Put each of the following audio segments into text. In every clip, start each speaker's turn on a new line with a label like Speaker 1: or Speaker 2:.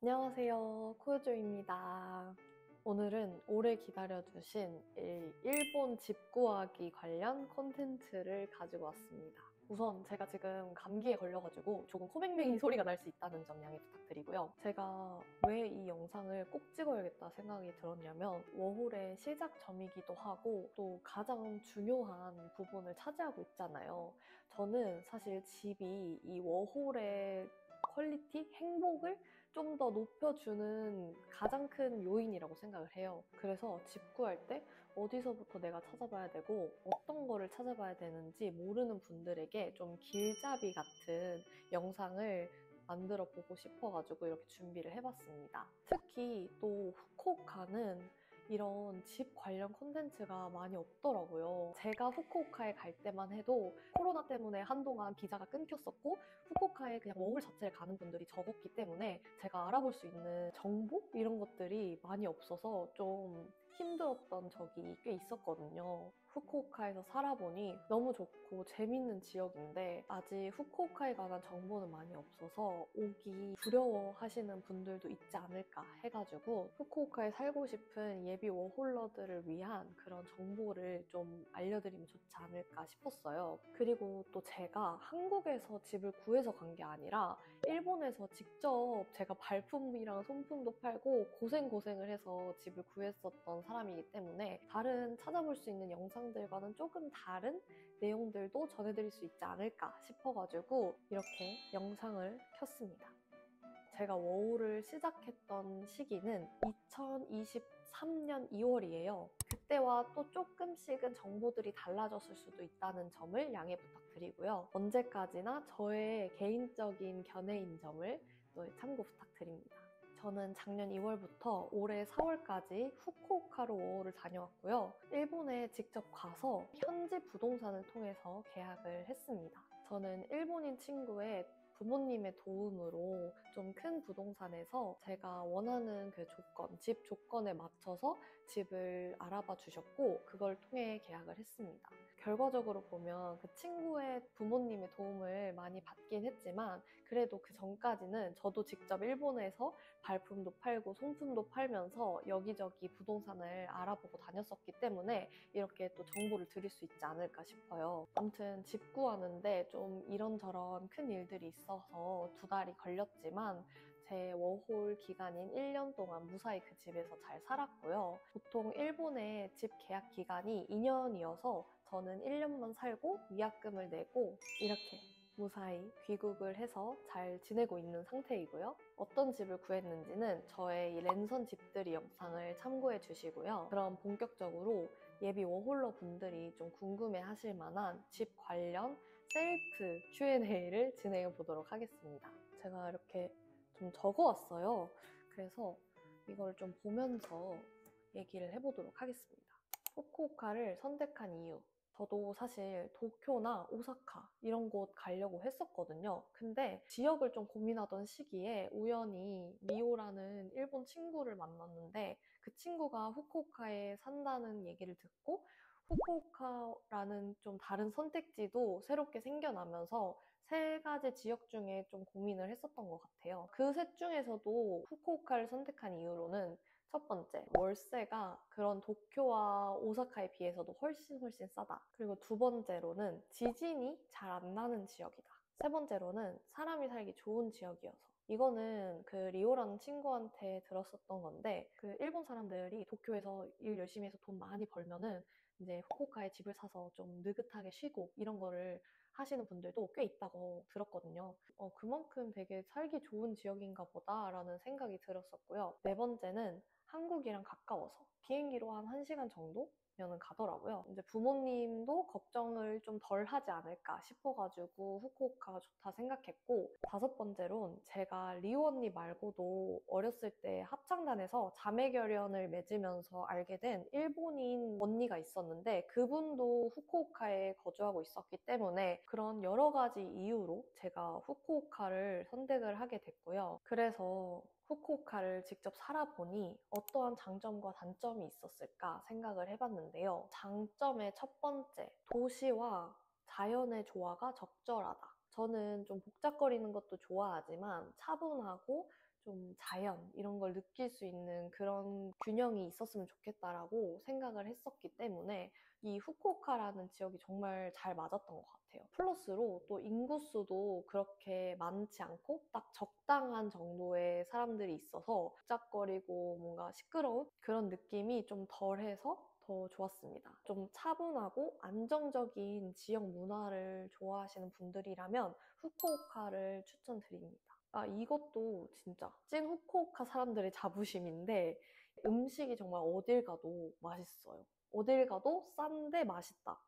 Speaker 1: 안녕하세요. 코요조입니다. 오늘은 오래 기다려주신 일본 집 구하기 관련 콘텐츠를 가지고 왔습니다. 우선 제가 지금 감기에 걸려가지고 조금 코맹맹이 소리가 날 수 있다는 점 양해 부탁드리고요. 제가 왜 이 영상을 꼭 찍어야겠다 생각이 들었냐면 워홀의 시작점이기도 하고 또 가장 중요한 부분을 차지하고 있잖아요. 저는 사실 집이 이 워홀의 퀄리티, 행복을 좀 더 높여주는 가장 큰 요인이라고 생각을 해요. 그래서 집 구할 때 어디서부터 내가 찾아봐야 되고 어떤 거를 찾아봐야 되는지 모르는 분들에게 좀 길잡이 같은 영상을 만들어 보고 싶어가지고 이렇게 준비를 해봤습니다. 특히 또 후쿠오카는 이런 집 관련 콘텐츠가 많이 없더라고요. 제가 후쿠오카에 갈 때만 해도 코로나 때문에 한동안 비자가 끊겼었고 후쿠오카에 그냥 워홀 자체를 가는 분들이 적었기 때문에 제가 알아볼 수 있는 정보? 이런 것들이 많이 없어서 좀 힘들었던 적이 꽤 있었거든요. 후쿠오카에서 살아보니 너무 좋고 재밌는 지역인데 아직 후쿠오카에 관한 정보는 많이 없어서 오기 두려워하시는 분들도 있지 않을까 해가지고 후쿠오카에 살고 싶은 예비 워홀러들을 위한 그런 정보를 좀 알려드리면 좋지 않을까 싶었어요. 그리고 또 제가 한국에서 집을 구해서 간 게 아니라 일본에서 직접 제가 발품이랑 손품도 팔고 고생을 해서 집을 구했었던 사람이기 때문에 다른 찾아볼 수 있는 영상들과는 조금 다른 내용들도 전해드릴 수 있지 않을까 싶어가지고 이렇게 영상을 켰습니다. 제가 워홀을 시작했던 시기는 2023년 2월이에요. 그때와 또 조금씩은 정보들이 달라졌을 수도 있다는 점을 양해 부탁드리고요. 언제까지나 저의 개인적인 견해인 점을 또 참고 부탁드립니다. 저는 작년 2월부터 올해 4월까지 후쿠오카로 워홀을 다녀왔고요. 일본에 직접 가서 현지 부동산을 통해서 계약을 했습니다. 저는 일본인 친구의 부모님의 도움으로 좀 큰 부동산에서 제가 원하는 그 조건, 집 조건에 맞춰서 집을 알아봐 주셨고 그걸 통해 계약을 했습니다. 결과적으로 보면 그 친구의 부모님의 도움을 많이 받긴 했지만 그래도 그 전까지는 저도 직접 일본에서 발품도 팔고 손품도 팔면서 여기저기 부동산을 알아보고 다녔었기 때문에 이렇게 또 정보를 드릴 수 있지 않을까 싶어요. 아무튼 집 구하는데 좀 이런저런 큰 일들이 있어서 2달이 걸렸지만 제 워홀 기간인 1년 동안 무사히 그 집에서 잘 살았고요. 보통 일본의 집 계약 기간이 2년이어서 저는 1년만 살고 위약금을 내고 이렇게 무사히 귀국을 해서 잘 지내고 있는 상태이고요. 어떤 집을 구했는지는 저의 이 랜선 집들이 영상을 참고해 주시고요. 그럼 본격적으로 예비 워홀러 분들이 좀 궁금해 하실 만한 집 관련 셀프 Q&A를 진행해 보도록 하겠습니다. 제가 이렇게 좀 적어왔어요. 그래서 이걸 좀 보면서 얘기를 해보도록 하겠습니다. 후쿠오카를 선택한 이유. 저도 사실 도쿄나 오사카 이런 곳 가려고 했었거든요. 근데 지역을 좀 고민하던 시기에 우연히 미오라는 일본 친구를 만났는데 그 친구가 후쿠오카에 산다는 얘기를 듣고 후쿠오카라는 좀 다른 선택지도 새롭게 생겨나면서 3가지 지역 중에 좀 고민을 했었던 것 같아요. 그 셋 중에서도 후쿠오카를 선택한 이유로는 첫 번째, 월세가 그런 도쿄와 오사카에 비해서도 훨씬 싸다. 그리고 두 번째로는 지진이 잘 안 나는 지역이다. 세 번째로는 사람이 살기 좋은 지역이어서. 이거는 그 리오라는 친구한테 들었었던 건데 그 일본 사람들이 도쿄에서 일 열심히 해서 돈 많이 벌면은 이제 후쿠오카에 집을 사서 좀 느긋하게 쉬고 이런 거를 하시는 분들도 꽤 있다고 들었거든요. 그만큼 되게 살기 좋은 지역인가 보다라는 생각이 들었었고요. 네 번째는 한국이랑 가까워서 비행기로 한 1시간 정도면은 가더라고요. 이제 부모님도 걱정을 좀 덜 하지 않을까 싶어가지고 후쿠오카가 좋다 생각했고 다섯 번째론 제가 리오 언니 말고도 어렸을 때 합창단에서 자매결연을 맺으면서 알게 된 일본인 언니가 있었는데 그분도 후쿠오카에 거주하고 있었기 때문에 그런 여러 가지 이유로 제가 후쿠오카를 선택을 하게 됐고요. 그래서 후쿠오카를 직접 살아보니 어떠한 장점과 단점이 있었을까 생각을 해봤는데요. 장점의 첫 번째, 도시와 자연의 조화가 적절하다. 저는 좀 복잡거리는 것도 좋아하지만 차분하고 좀 자연 이런 걸 느낄 수 있는 그런 균형이 있었으면 좋겠다라고 생각을 했었기 때문에 이 후쿠오카라는 지역이 정말 잘 맞았던 것 같아요. 플러스로 또 인구수도 그렇게 많지 않고 딱 적당한 정도의 사람들이 있어서 복잡거리고 뭔가 시끄러운 그런 느낌이 좀 덜해서 더 좋았습니다. 좀 차분하고 안정적인 지역 문화를 좋아하시는 분들이라면 후쿠오카를 추천드립니다. 아, 이것도 진짜 찐 후쿠오카 사람들의 자부심인데 음식이 정말 어딜 가도 맛있어요. 어딜 가도 싼데 맛있다.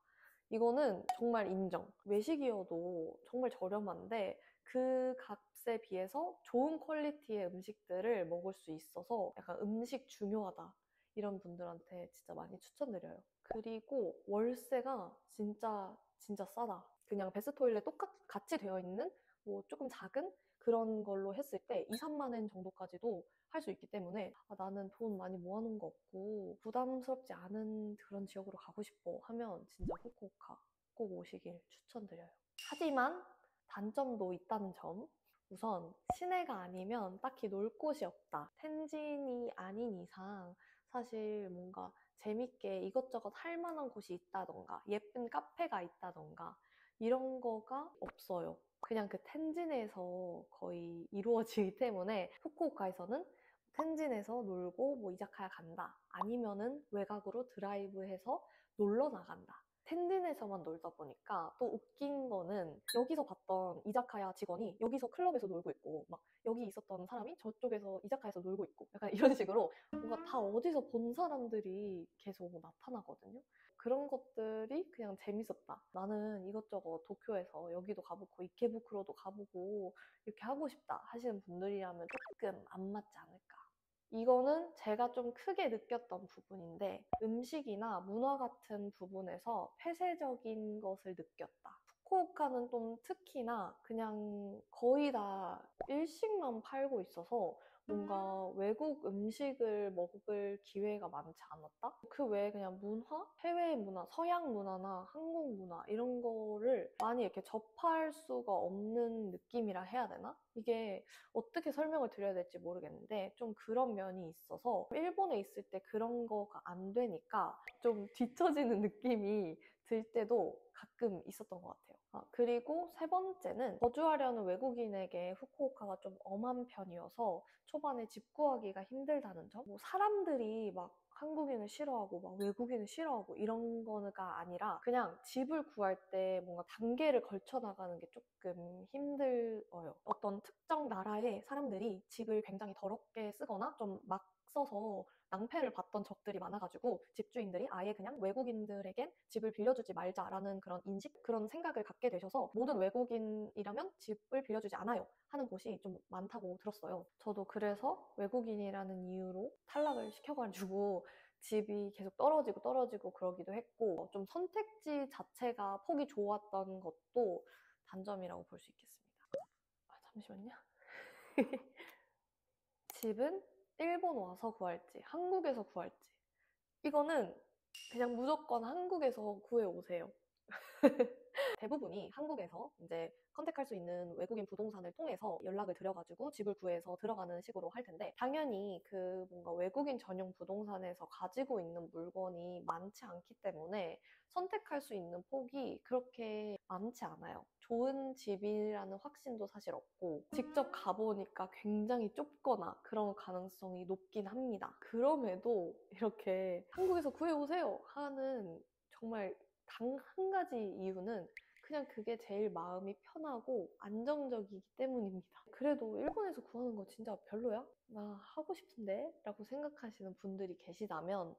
Speaker 1: 이거는 정말 인정. 외식이어도 정말 저렴한데 그 값에 비해서 좋은 퀄리티의 음식들을 먹을 수 있어서 약간 음식 중요하다. 이런 분들한테 진짜 많이 추천드려요. 그리고 월세가 진짜 싸다. 그냥 베스토일에 똑같이 되어 있는 뭐 조금 작은 그런 걸로 했을 때 2, 3만 원 정도까지도 할 수 있기 때문에 아, 나는 돈 많이 모아놓은 거 없고 부담스럽지 않은 그런 지역으로 가고 싶어 하면 진짜 후쿠오카 꼭 오시길 추천드려요. 하지만 단점도 있다는 점. 우선 시내가 아니면 딱히 놀 곳이 없다. 텐진이 아닌 이상 사실 뭔가 재밌게 이것저것 할 만한 곳이 있다던가 예쁜 카페가 있다던가 이런 거가 없어요. 그냥 그 텐진에서 거의 이루어지기 때문에 후쿠오카에서는 텐진에서 놀고 뭐 이자카야 간다. 아니면은 외곽으로 드라이브해서 놀러 나간다. 텐진에서만 놀다 보니까 또 웃긴 거는 여기서 봤던 이자카야 직원이 여기서 클럽에서 놀고 있고 막 여기 있었던 사람이 저쪽에서 이자카야에서 놀고 있고 약간 이런 식으로 뭔가 다 어디서 본 사람들이 계속 나타나거든요. 그런 것들이 그냥 재밌었다. 나는 이것저것 도쿄에서 여기도 가보고 이케부쿠로도 가보고 이렇게 하고 싶다 하시는 분들이라면 조금 안 맞지 않을까. 이거는 제가 좀 크게 느꼈던 부분인데 음식이나 문화 같은 부분에서 폐쇄적인 것을 느꼈다. 후쿠오카는 좀 특히나 그냥 거의 다 일식만 팔고 있어서 뭔가 외국 음식을 먹을 기회가 많지 않았다? 그 외에 그냥 문화? 해외 문화, 서양 문화나 한국 문화 이런 거를 많이 이렇게 접할 수가 없는 느낌이라 해야 되나? 이게 어떻게 설명을 드려야 될지 모르겠는데 좀 그런 면이 있어서 일본에 있을 때 그런 거가 안 되니까 좀 뒤처지는 느낌이 들 때도 가끔 있었던 것 같아요. 그리고 세 번째는 거주하려는 외국인에게 후쿠오카가 좀 엄한 편이어서 초반에 집 구하기가 힘들다는 점. 뭐 사람들이 막 한국인을 싫어하고 막 외국인을 싫어하고 이런 거가 아니라 그냥 집을 구할 때 뭔가 단계를 걸쳐 나가는 게 조금 힘들어요. 어떤 특정 나라의 사람들이 집을 굉장히 더럽게 쓰거나 좀 막 써서 낭패를 봤던 적들이 많아가지고 집주인들이 아예 그냥 외국인들에겐 집을 빌려주지 말자라는 그런 인식, 그런 생각을 갖게 되셔서 모든 외국인이라면 집을 빌려주지 않아요 하는 곳이 좀 많다고 들었어요. 저도 그래서 외국인이라는 이유로 탈락을 시켜가지고 집이 계속 떨어지고 그러기도 했고 좀 선택지 자체가 폭이 좋았던 것도 단점이라고 볼 수 있겠습니다. 잠시만요. 집은 일본 와서 구할지 한국에서 구할지 이거는 그냥 무조건 한국에서 구해오세요. 대부분이 한국에서 이제 컨택할 수 있는 외국인 부동산을 통해서 연락을 드려가지고 집을 구해서 들어가는 식으로 할 텐데 당연히 그 뭔가 외국인 전용 부동산에서 가지고 있는 물건이 많지 않기 때문에 선택할 수 있는 폭이 그렇게 많지 않아요. 좋은 집이라는 확신도 사실 없고 직접 가보니까 굉장히 좁거나 그런 가능성이 높긴 합니다. 그럼에도 이렇게 한국에서 구해오세요 하는 정말 단 한 가지 이유는 그냥 그게 제일 마음이 편하고 안정적이기 때문입니다. 그래도 일본에서 구하는 거 진짜 별로야? 나 하고 싶은데? 라고 생각하시는 분들이 계시다면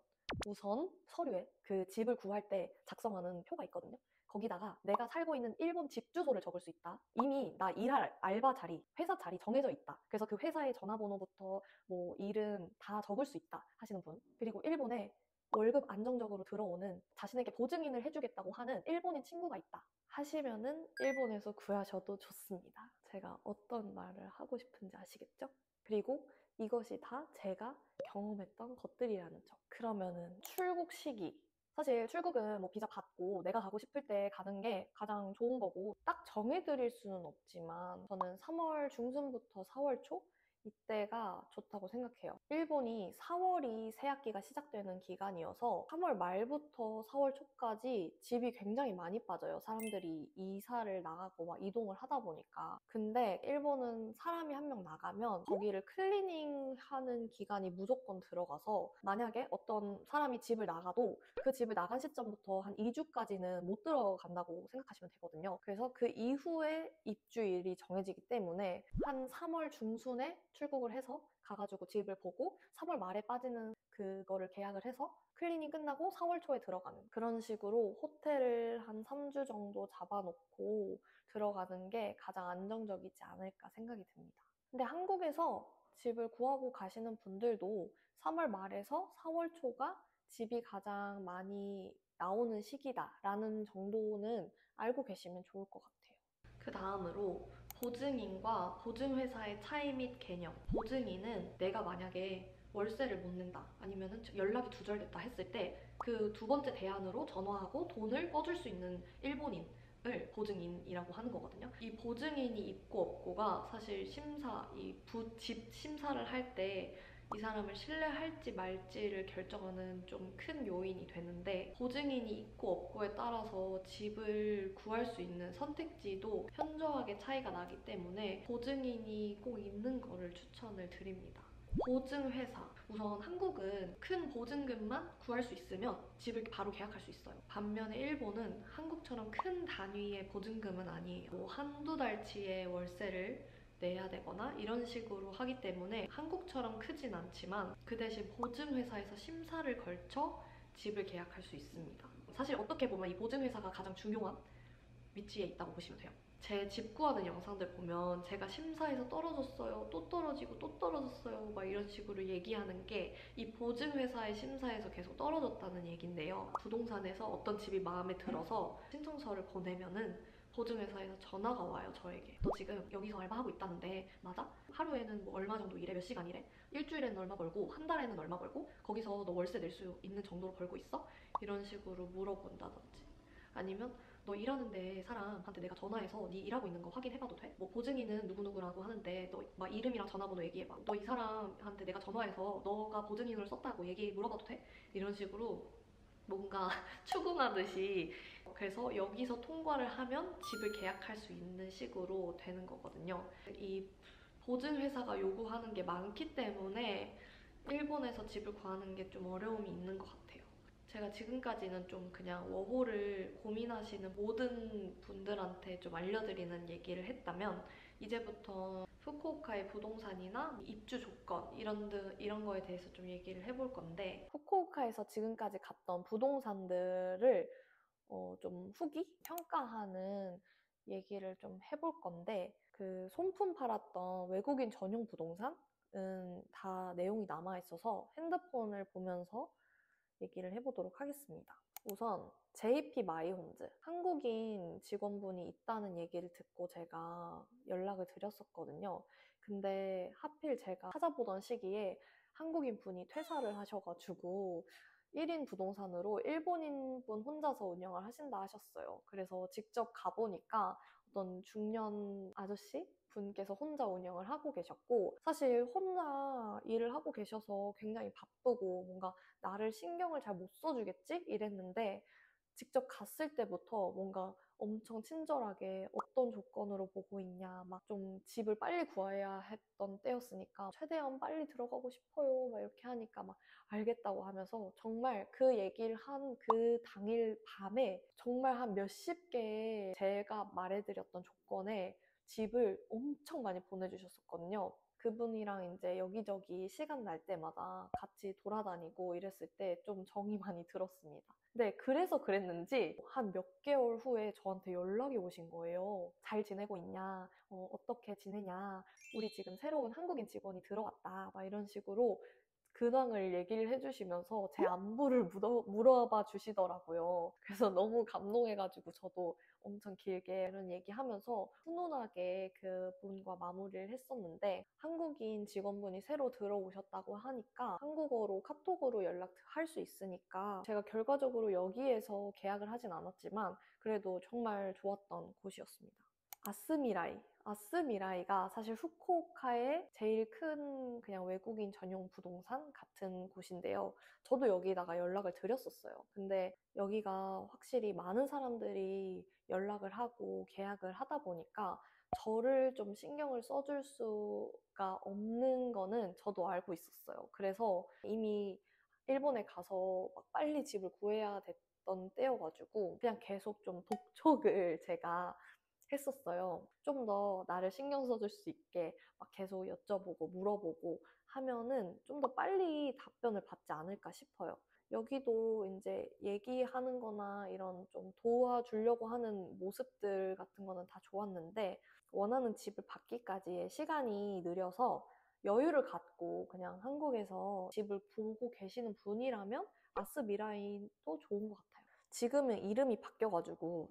Speaker 1: 우선 서류에 그 집을 구할 때 작성하는 표가 있거든요. 거기다가 내가 살고 있는 일본 집 주소를 적을 수 있다. 이미 나 일할 알바 자리, 회사 자리 정해져 있다. 그래서 그 회사의 전화번호부터 뭐 이름 다 적을 수 있다 하시는 분. 그리고 일본에 월급 안정적으로 들어오는 자신에게 보증인을 해주겠다고 하는 일본인 친구가 있다 하시면은 일본에서 구하셔도 좋습니다. 제가 어떤 말을 하고 싶은지 아시겠죠? 그리고 이것이 다 제가 경험했던 것들이라는 점. 그러면은 출국 시기. 사실 출국은 뭐 비자 받고 내가 가고 싶을 때 가는 게 가장 좋은 거고 딱 정해드릴 수는 없지만 저는 3월 중순부터 4월 초 이때가 좋다고 생각해요. 일본이 4월이 새학기가 시작되는 기간이어서 3월 말부터 4월 초까지 집이 굉장히 많이 빠져요. 사람들이 이사를 나가고 막 이동을 하다 보니까. 근데 일본은 사람이 한 명 나가면 거기를 클리닝하는 기간이 무조건 들어가서 만약에 어떤 사람이 집을 나가도 그 집을 나간 시점부터 한 2주까지는 못 들어간다고 생각하시면 되거든요. 그래서 그 이후에 입주일이 정해지기 때문에 한 3월 중순에 출국을 해서 가가지고 집을 보고 3월 말에 빠지는 그거를 계약을 해서 클리닝 끝나고 4월 초에 들어가는 그런 식으로 호텔을 한 3주 정도 잡아놓고 들어가는 게 가장 안정적이지 않을까 생각이 듭니다. 근데 한국에서 집을 구하고 가시는 분들도 3월 말에서 4월 초가 집이 가장 많이 나오는 시기다라는 정도는 알고 계시면 좋을 것 같아요. 그 다음으로 보증인과 보증회사의 차이 및 개념. 보증인은 내가 만약에 월세를 못 낸다 아니면 연락이 두절됐다 했을 때 그 두 번째 대안으로 전화하고 돈을 꺼줄 수 있는 일본인을 보증인이라고 하는 거거든요. 이 보증인이 있고 없고가 사실 집 심사를 할 때 이 사람을 신뢰할지 말지를 결정하는 좀 큰 요인이 되는데, 보증인이 있고 없고에 따라서 집을 구할 수 있는 선택지도 현저하게 차이가 나기 때문에 보증인이 꼭 있는 거를 추천을 드립니다. 보증회사. 우선 한국은 큰 보증금만 구할 수 있으면 집을 바로 계약할 수 있어요. 반면에 일본은 한국처럼 큰 단위의 보증금은 아니에요. 뭐 한두 달치의 월세를 내야 되거나 이런 식으로 하기 때문에 한국처럼 크진 않지만 그 대신 보증회사에서 심사를 걸쳐 집을 계약할 수 있습니다. 사실 어떻게 보면 이 보증회사가 가장 중요한 위치에 있다고 보시면 돼요. 제 집 구하는 영상들 보면 제가 심사에서 떨어졌어요, 또 떨어지고 또 떨어졌어요 막 이런 식으로 얘기하는 게 이 보증회사의 심사에서 계속 떨어졌다는 얘긴데요. 부동산에서 어떤 집이 마음에 들어서 신청서를 보내면은 보증회사에서 전화가 와요, 저에게. 너 지금 여기서 알바하고 있다는데 맞아? 하루에는 뭐 얼마 정도 일해? 몇 시간 일해? 일주일에는 얼마 벌고 한 달에는 얼마 벌고 거기서 너 월세 낼 수 있는 정도로 벌고 있어? 이런 식으로 물어본다든지, 아니면 너 일하는데 사람한테 내가 전화해서 네 일하고 있는 거 확인해봐도 돼? 뭐 보증인은 누구누구라고 하는데 너 막 이름이랑 전화번호 얘기해봐. 너 이 사람한테 내가 전화해서 너가 보증인으로 썼다고 물어봐도 돼? 이런 식으로 뭔가 추궁하듯이, 그래서 여기서 통과를 하면 집을 계약할 수 있는 식으로 되는 거거든요. 이 보증회사가 요구하는 게 많기 때문에 일본에서 집을 구하는 게 좀 어려움이 있는 것 같아요. 제가 지금까지는 좀 그냥 워홀을 고민하시는 모든 분들한테 좀 알려드리는 얘기를 했다면, 이제부터 후쿠오카의 부동산이나 입주 조건 이런 거에 대해서 좀 얘기를 해볼 건데, 후쿠오카에서 지금까지 갔던 부동산들을 좀 후기 평가하는 얘기를 좀 해볼 건데, 그 손품 팔았던 외국인 전용 부동산은 다 내용이 남아 있어서 핸드폰을 보면서 얘기를 해보도록 하겠습니다. 우선 JP 마이홈즈, 한국인 직원분이 있다는 얘기를 듣고 제가 연락을 드렸었거든요. 근데 하필 제가 찾아보던 시기에 한국인 분이 퇴사를 하셔가지고 1인 부동산으로 일본인 분 혼자서 운영을 하신다 하셨어요. 그래서 직접 가보니까 어떤 중년 아저씨 분께서 혼자 운영을 하고 계셨고, 사실 혼자 일을 하고 계셔서 굉장히 바쁘고 뭔가 나를 신경을 잘 못 써주겠지? 이랬는데, 직접 갔을 때부터 뭔가 엄청 친절하게 어떤 조건으로 보고 있냐, 막 좀 집을 빨리 구해야 했던 때였으니까 최대한 빨리 들어가고 싶어요 막 이렇게 하니까 막 알겠다고 하면서, 정말 그 얘기를 한 그 당일 밤에 정말 한 몇십 개의 제가 말해드렸던 조건에 집을 엄청 많이 보내주셨었거든요. 그분이랑 이제 여기저기 시간 날 때마다 같이 돌아다니고 이랬을 때 좀 정이 많이 들었습니다. 네, 그래서 그랬는지 한 몇 개월 후에 저한테 연락이 오신 거예요. 잘 지내고 있냐? 어떻게 지내냐? 우리 지금 새로운 한국인 직원이 들어왔다. 막 이런 식으로 근황을 얘기를 해주시면서 제 안부를 물어봐 주시더라고요. 그래서 너무 감동해가지고 저도 엄청 길게 이런 얘기하면서 훈훈하게 그분과 마무리를 했었는데, 한국인 직원분이 새로 들어오셨다고 하니까 한국어로 카톡으로 연락할 수 있으니까 제가 결과적으로 여기에서 계약을 하진 않았지만 그래도 정말 좋았던 곳이었습니다. 아스미라이. 아스미라이가 사실 후쿠오카의 제일 큰 그냥 외국인 전용 부동산 같은 곳인데요. 저도 여기다가 연락을 드렸었어요. 근데 여기가 확실히 많은 사람들이 연락을 하고 계약을 하다 보니까 저를 좀 신경을 써줄 수가 없는 거는 저도 알고 있었어요. 그래서 이미 일본에 가서 막 빨리 집을 구해야 됐던 때여가지고 그냥 계속 좀 독촉을 제가 했었어요. 좀 더 나를 신경 써줄 수 있게 막 계속 여쭤보고 물어보고 하면은 좀 더 빨리 답변을 받지 않을까 싶어요. 여기도 이제 얘기하는 거나 이런 좀 도와주려고 하는 모습들 같은 거는 다 좋았는데 원하는 집을 받기까지의 시간이 느려서 여유를 갖고 그냥 한국에서 집을 보고 계시는 분이라면 아스미라인도 좋은 것 같아요. 지금은 이름이 바뀌어가지고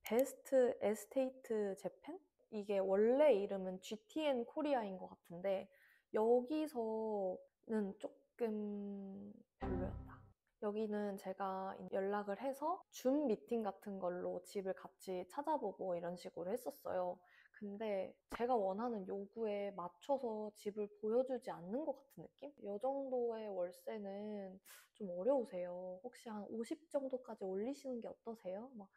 Speaker 1: 베스트 에스테이트 재팬? 이게 원래 이름은 GTN 코리아인 것 같은데 여기서는 조금 별로였다. 여기는 제가 연락을 해서 줌 미팅 같은 걸로 집을 같이 찾아보고 이런 식으로 했었어요. 근데 제가 원하는 요구에 맞춰서 집을 보여주지 않는 것 같은 느낌? 이 정도의 월세는 좀 어려우세요. 혹시 한 50 정도까지 올리시는 게 어떠세요? 막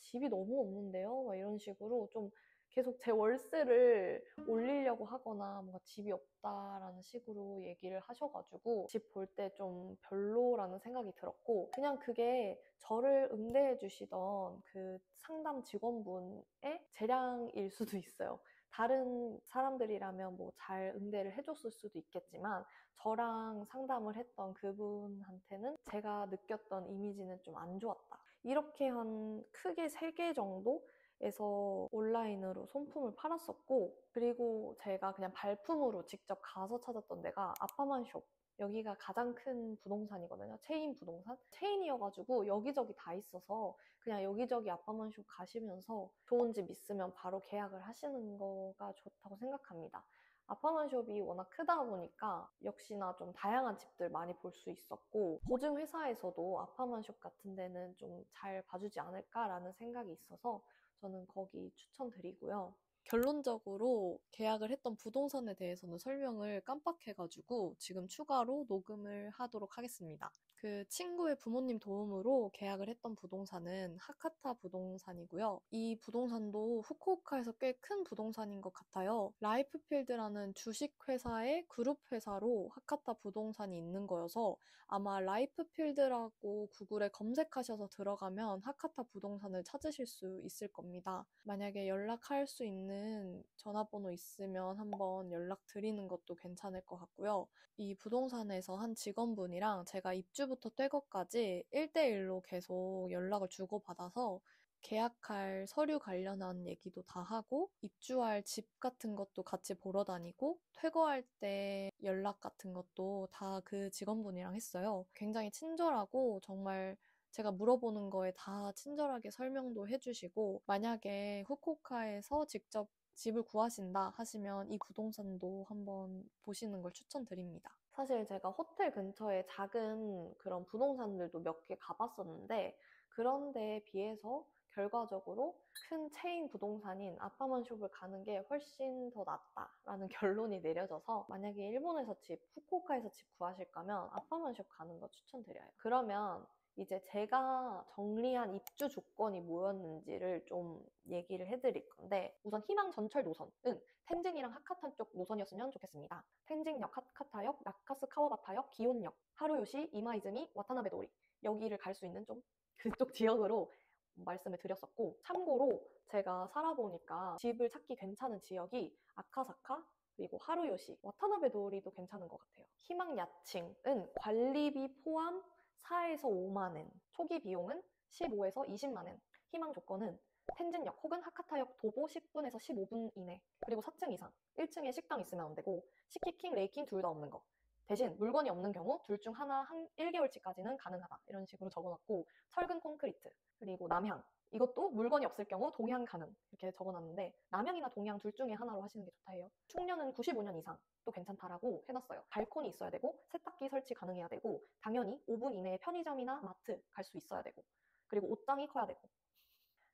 Speaker 1: 집이 너무 없는데요? 막 이런 식으로 좀 계속 제 월세를 올리려고 하거나 뭔가 집이 없다라는 식으로 얘기를 하셔가지고 집 볼 때 좀 별로라는 생각이 들었고 그냥 그게 저를 응대해 주시던 그 상담 직원분의 재량일 수도 있어요. 다른 사람들이라면 뭐 잘 응대를 해줬을 수도 있겠지만 저랑 상담을 했던 그분한테는 제가 느꼈던 이미지는 좀 안 좋았다. 이렇게 한 크게 3개 정도에서 온라인으로 손품을 팔았었고 그리고 제가 그냥 발품으로 직접 가서 찾았던 데가 아파만숍 여기가 가장 큰 부동산이거든요. 체인 부동산. 체인이어가지고 여기저기 다 있어서 그냥 여기저기 아파만숍 가시면서 좋은 집 있으면 바로 계약을 하시는 거가 좋다고 생각합니다. 아파만숍이 워낙 크다 보니까 역시나 좀 다양한 집들 많이 볼 수 있었고 보증회사에서도 아파만숍 같은 데는 좀 잘 봐주지 않을까라는 생각이 있어서 저는 거기 추천드리고요. 결론적으로 계약을 했던 부동산에 대해서는 설명을 깜빡해가지고 지금 추가로 녹음을 하도록 하겠습니다. 그 친구의 부모님 도움으로 계약을 했던 부동산은 하카타 부동산이고요. 이 부동산도 후쿠오카에서 꽤 큰 부동산인 것 같아요. 라이프필드라는 주식회사의 그룹회사로 하카타 부동산이 있는 거여서 아마 라이프필드라고 구글에 검색하셔서 들어가면 하카타 부동산을 찾으실 수 있을 겁니다. 만약에 연락할 수 있는 전화번호 있으면 한번 연락드리는 것도 괜찮을 것 같고요. 이 부동산에서 한 직원분이랑 제가 입주부터 퇴거까지 1대1로 계속 연락을 주고받아서 계약할 서류 관련한 얘기도 다 하고 입주할 집 같은 것도 같이 보러 다니고 퇴거할 때 연락 같은 것도 다 그 직원분이랑 했어요. 굉장히 친절하고 정말 제가 물어보는 거에 다 친절하게 설명도 해주시고 만약에 후쿠오카에서 직접 집을 구하신다 하시면 이 부동산도 한번 보시는 걸 추천드립니다. 사실 제가 호텔 근처에 작은 그런 부동산들도 몇 개 가봤었는데 그런 데에 비해서 결과적으로 큰 체인 부동산인 아파만숍을 가는 게 훨씬 더 낫다라는 결론이 내려져서 만약에 일본에서 후쿠오카에서 집 구하실 거면 아파만숍 가는 거 추천드려요. 그러면 이제 제가 정리한 입주 조건이 뭐였는지를 좀 얘기를 해드릴 건데 우선 희망 전철 노선은 텐진이랑 하카타 쪽 노선이었으면 좋겠습니다. 텐진역, 하카타역, 나카스 카와바타역, 기온역, 하루요시, 이마이즈미, 와타나베도리 여기를 갈 수 있는 좀 그쪽 지역으로 말씀을 드렸었고 참고로 제가 살아보니까 집을 찾기 괜찮은 지역이 아카사카 그리고 하루요시, 와타나베도리도 괜찮은 것 같아요. 희망 야층은 관리비 포함 4에서 5만 엔, 초기 비용은 15에서 20만 엔, 희망 조건은 텐진역 혹은 하카타역 도보 10분에서 15분 이내, 그리고 4층 이상, 1층에 식당 있으면 안 되고 시키킹, 레이킹 둘 다 없는 거. 대신 물건이 없는 경우 둘 중 하나 한 1개월치까지는 가능하다. 이런 식으로 적어놨고 철근 콘크리트, 그리고 남향. 이것도 물건이 없을 경우 동향 가능 이렇게 적어놨는데 남향이나 동향 둘 중에 하나로 하시는 게 좋다 해요. 충년은 95년 이상 또 괜찮다라고 해놨어요. 발코니 있어야 되고 세탁기 설치 가능해야 되고 당연히 5분 이내에 편의점이나 마트 갈 수 있어야 되고 그리고 옷장이 커야 되고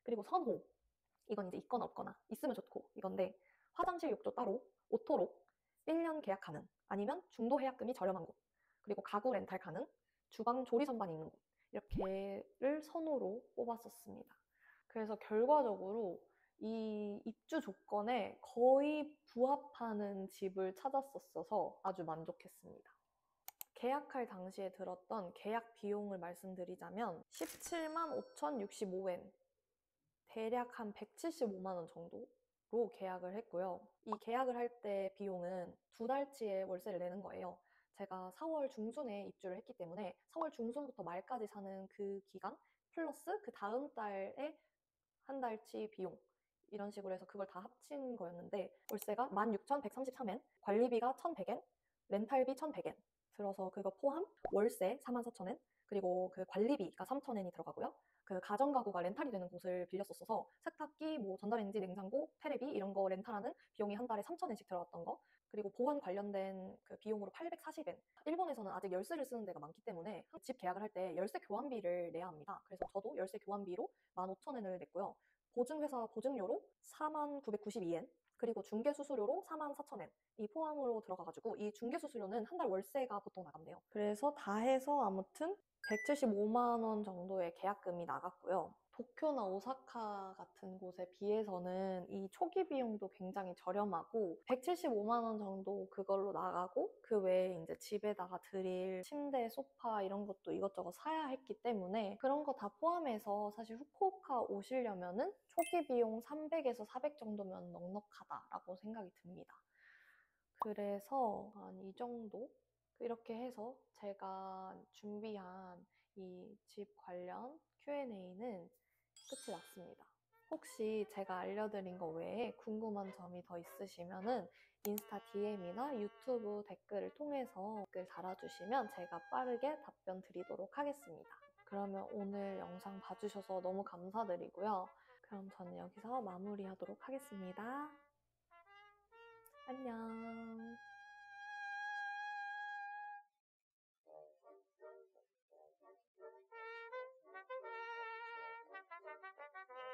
Speaker 1: 그리고 선호 이건 이제 있거나 없거나 있으면 좋고 이건데 화장실 욕조 따로, 오토록, 1년 계약 가능, 아니면 중도 해약금이 저렴한 곳, 그리고 가구 렌탈 가능, 주방 조리 선반이 있는 곳 이렇게를 선호로 뽑았었습니다. 그래서 결과적으로 이 입주 조건에 거의 부합하는 집을 찾았었어서 아주 만족했습니다. 계약할 당시에 들었던 계약 비용을 말씀드리자면 17만 5,065엔, 대략 한 175만 원 정도로 계약을 했고요. 이 계약을 할 때 비용은 2달치의 월세를 내는 거예요. 제가 4월 중순에 입주를 했기 때문에 4월 중순부터 말까지 사는 그 기간 플러스 그 다음 달에 한 달치 비용 이런 식으로 해서 그걸 다 합친 거였는데 월세가 16,133엔, 관리비가 1,100엔, 렌탈비 1,100엔 들어서 그거 포함 월세 44,000엔, 그리고 그 관리비가 3,000엔이 들어가고요. 그 가전가구가 렌탈이 되는 곳을 빌렸었어서 세탁기, 뭐 전자레인지, 냉장고, 테레비 이런 거 렌탈하는 비용이 한 달에 3,000엔씩 들어갔던 거, 그리고 보안 관련된 그 비용으로 840엔. 일본에서는 아직 열쇠를 쓰는 데가 많기 때문에 집 계약을 할 때 열쇠 교환비를 내야 합니다. 그래서 저도 열쇠 교환비로 15,000엔을 냈고요. 보증회사 보증료로 4992엔, 그리고 중개수수료로 44,000엔 이 포함으로 들어가가지고 이 중개수수료는 한 달 월세가 보통 나간대요. 그래서 다 해서 아무튼 175만 원 정도의 계약금이 나갔고요. 도쿄나 오사카 같은 곳에 비해서는 이 초기 비용도 굉장히 저렴하고 175만 원 정도 그걸로 나가고 그 외에 이제 집에다가 드릴 침대, 소파 이런 것도 이것저것 사야 했기 때문에 그런 거 다 포함해서 사실 후쿠오카 오시려면은 초기 비용 300에서 400 정도면 넉넉하다라고 생각이 듭니다. 그래서 한 이 정도? 이렇게 해서 제가 준비한 이 집 관련 Q&A는 끝이 났습니다. 혹시 제가 알려드린 거 외에 궁금한 점이 더 있으시면은 인스타 DM이나 유튜브 댓글을 통해서 댓글 달아주시면 제가 빠르게 답변 드리도록 하겠습니다. 그러면 오늘 영상 봐주셔서 너무 감사드리고요. 그럼 저는 여기서 마무리하도록 하겠습니다. 안녕.